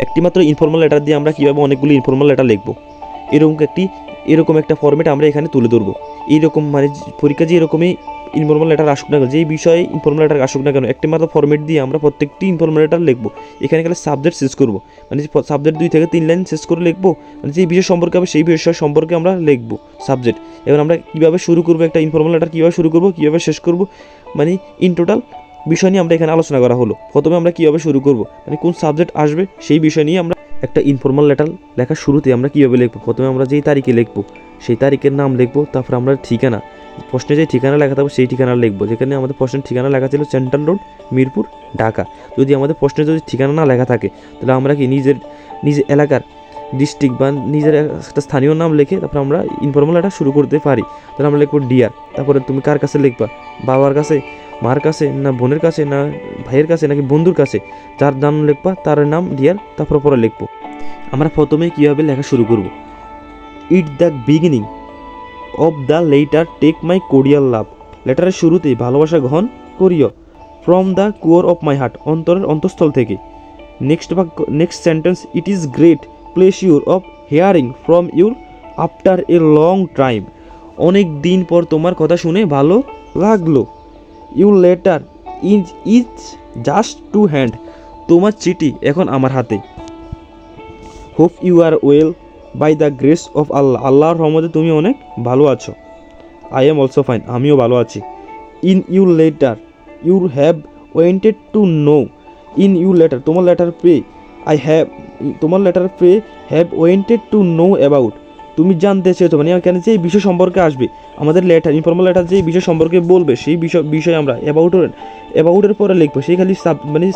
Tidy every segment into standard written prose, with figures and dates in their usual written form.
একটি মাত্র informal letter দিয়ে আমরা কীভাবে অনেকগুলো ইনফর্মাল লেটার লিখবো, এরকম একটা ফর্মেট আমরা এখানে তুলে ধরবো। এইরকম মানে পরীক্ষা যে এরকমই ইনফর্মাল লেটার আসুক না কেন, যেই বিষয়ে ইনফর্মাল লেটার আসুক না কেন, একটি মাত্র ফর্মেট দিয়ে আমরা প্রত্যেকটি ইনফর্মাল লেটার লিখবো। এখানে গেলে সাবজেক্ট শেষ করবো, মানে সাবজেক্ট 2 থেকে 3 লাইন শেষ করে লিখবো, মানে যেই বিষয় সম্পর্কে হবে সেই বিষয় সম্পর্কে আমরা লিখবো সাবজেক্ট। এবার আমরা কীভাবে শুরু করবো, একটা ইনফর্মাল লেটার কীভাবে শুরু করবো, কীভাবে শেষ করবো, মানে ইন টোটাল বিষয় নিয়ে আমরা এখানে আলোচনা করা হলো। প্রথমে আমরা কীভাবে শুরু করবো, মানে কোন সাবজেক্ট আসবে সেই বিষয় নিয়ে আমরা একটা ইনফর্মাল লেটার লেখার শুরুতে আমরা কীভাবে লিখবো। প্রথমে আমরা যেই তারিখে লিখবো সেই তারিখের নাম লিখবো, তারপর আমরা ঠিকানা, প্রশ্নে যে ঠিকানা লেখা থাকবে সেই ঠিকানা লিখবো। যেখানে আমাদের প্রশ্নের ঠিকানা লেখা ছিল সেন্ট্রাল রোড, মিরপুর, ঢাকা। যদি আমাদের প্রশ্নে যদি ঠিকানা না লেখা থাকে তাহলে আমরা কি নিজের এলাকার ডিস্ট্রিক্ট বা নিজের একটা স্থানীয় নাম লিখে তারপর আমরা ইনফর্মাল লেটার শুরু করতে পারি। তাহলে আমরা লিখবো ডিয়ার, তারপরে তুমি কার কাছে লিখবা, বাবার কাছে, মার কাছে, না বোনের কাছে, না ভাইয়ের কাছে, নাকি বন্ধুর কাছে, যার নাম লিখবা তার নাম ডিয়ার, তারপর পরে লিখবো। আমরা প্রথমে কীভাবে লেখা শুরু করব, it the beginning of the letter take my cordial love, লেটারের শুরুতেই ভালোবাসা গ্রহণ করিও, from the core of my heart, অন্তরের অন্তঃস্থল থেকে। Next sentence, it is great pleasure of hearing from your after a long time, অনেক দিন পর তোমার কথা শুনে ভালো লাগলো। Your letter is just to hand, তোমার চিঠি এখন আমার হাতে। Hope you are well by the grace of আল্লাহ, আল্লাহর রহমতে তুমি অনেক ভালো আছো। আই এম অলসো ফাইন, আমিও ভালো আছি। In your letter you have wanted to know, in your letter তোমার লেটার পে, তোমার লেটার পে have wanted to know about, তুমি জানতে চেয়েছো, মানে এখানে যে বিষয় সম্পর্কে আসবে আমাদের লেটার, ইনফর্মাল লেটার যে বিষয় সম্পর্কে বলবে সেই বিষয় আমরা অ্যাবাউটের পরে লিখবো, সেই খালি মানে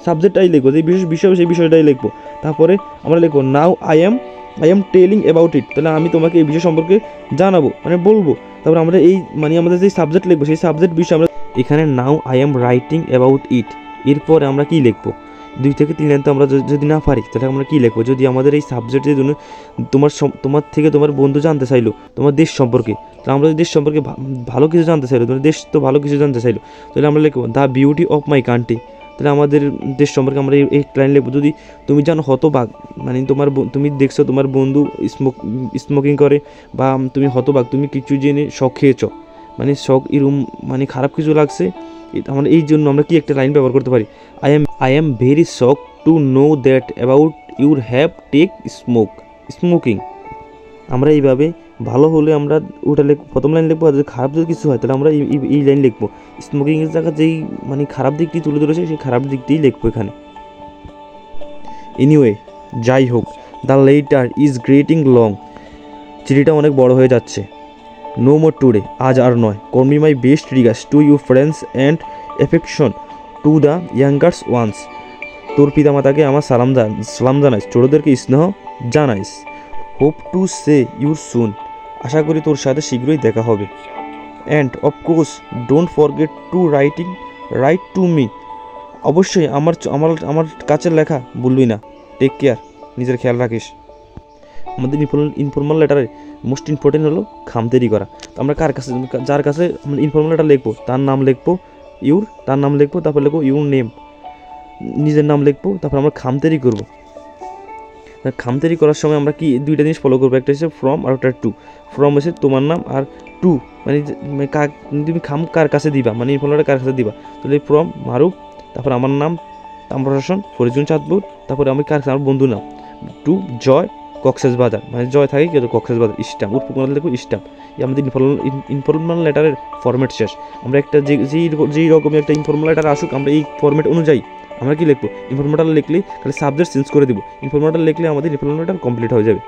সাবজেক্টটাই লিখবো, যে বিষয় সেই বিষয়টাই লিখবো। তারপরে আমরা লিখবো now I am telling about it, তাহলে আমি তোমাকে এই বিষয় সম্পর্কে জানাবো, মানে বলবো। তারপরে আমরা এই মানে আমাদের যে সাবজেক্ট লিখবো সেই সাবজেক্ট বিষয় আমরা এখানে now I am writing about it, এরপরে আমরা কী লিখবো, 2 থেকে 3 লাইন তো আমরা যদি না পারি তাহলে আমরা কী লিখবো। যদি আমাদের এই সাবজেক্টের জন্য তোমার থেকে তোমার বন্ধু জানতে চাইলো তোমার দেশ সম্পর্কে, তাহলে আমরা দেশ সম্পর্কে ভালো কিছু জানতে চাইলো, তোমার দেশ তো ভালো কিছু জানতে চাইলো, তাহলে আমরা লিখবো the beauty of my country, তাহলে আমাদের দেশ সম্পর্কে আমরা এই লাইন লিখবো। যদি তুমি জানো হতবাক, মানে তুমি দেখছো তোমার বন্ধু স্মোকিং করে, বা তুমি হতবাক, তুমি কিছু জেনে শখ খেয়েছো, মানে শখ এরম মানে খারাপ কিছু লাগছে, আমরা এই জন্য আমরা কি একটা লাইন ব্যবহার করতে পারি, I am very shock to know that about your have take smoking. আমরা এইভাবে ভালো হলে আমরা ওটা প্রথম লাইন লিখবো, আর যদি খারাপ যদি কিছু হয় তাহলে আমরা এই লাইন লিখবো। স্মোকিংয়ের জায়গা যেই মানে খারাপ দিকটি তুলে ধরেছে সেই খারাপ দিকটিই লিখবো এখানে। এনিওয়ে, যাই হোক, the letter is grating long, চিঠিটা অনেক বড় হয়ে যাচ্ছে। নো মোর টুডে, আজ আর নয়। Convey my best regards to you friends and affection to the youngers ones, তোর পিতামাতাকে আমার সালাম জানাইস, ছোটোদেরকে স্নেহ জানাইস। Hope to see your soon, আশা করি তোর সাথে শীঘ্রই দেখা হবে। And of course don't forget to write to me, অবশ্যই আমার কাছের লেখা ভুলবি না। টেক কেয়ার, নিজের খেয়াল রাখিস। আমাদের ইনফর্মাল লেটারে মোস্ট ইম্পর্টেন্ট হলো খামতেরি করা। তো আমরা যার কাছে আমরা ইনফর্মাল লেটার লিখবো তার নাম লিখবো তার নাম লিখবো, তারপর লিখবো ইউর নেম, নিজের নাম লিখবো, তারপর আমরা খামতেরি করবো। খামতেরি করার সময় আমরা কি 2টা জিনিস ফলো করবো, একটা হচ্ছে ফ্রম আর একটা টু। ফ্রম হচ্ছে তোমার নাম, আর টু মানে তুমি খাম কার কাছে দিবা, মানে ইনফর্মাল কার কাছে দিবা, তাহলে ফ্রম মারুফ, তারপর আমার নাম তাম্রশাসন ফরিদুন চাঁদপুর, তারপরে আমি আমার বন্ধুর নাম, টু জয় কক্সবাজার, মানে জয় থাকে কিন্তু কক্সবাজার, স্ট্যাম্প উৎপন্ন দেখো স্ট্যাম্প। এই আমাদের ইনফর্মাল লেটারের ফরম্যাট শেষ। আমরা একটা যেই রকমের একটা ইনফর্মাল লেটার আসুক আমরা এই ফরম্যাট অনুযায়ী আমরা কি লিখবো, ইনফর্মাল লেটার লিখলে খালি সাবজেক্ট চেঞ্জ করে দিব, ইনফর্মাল লেটার লিখলে আমাদের ইনফর্মাল লেটার কমপ্লিট হয়ে যাবে।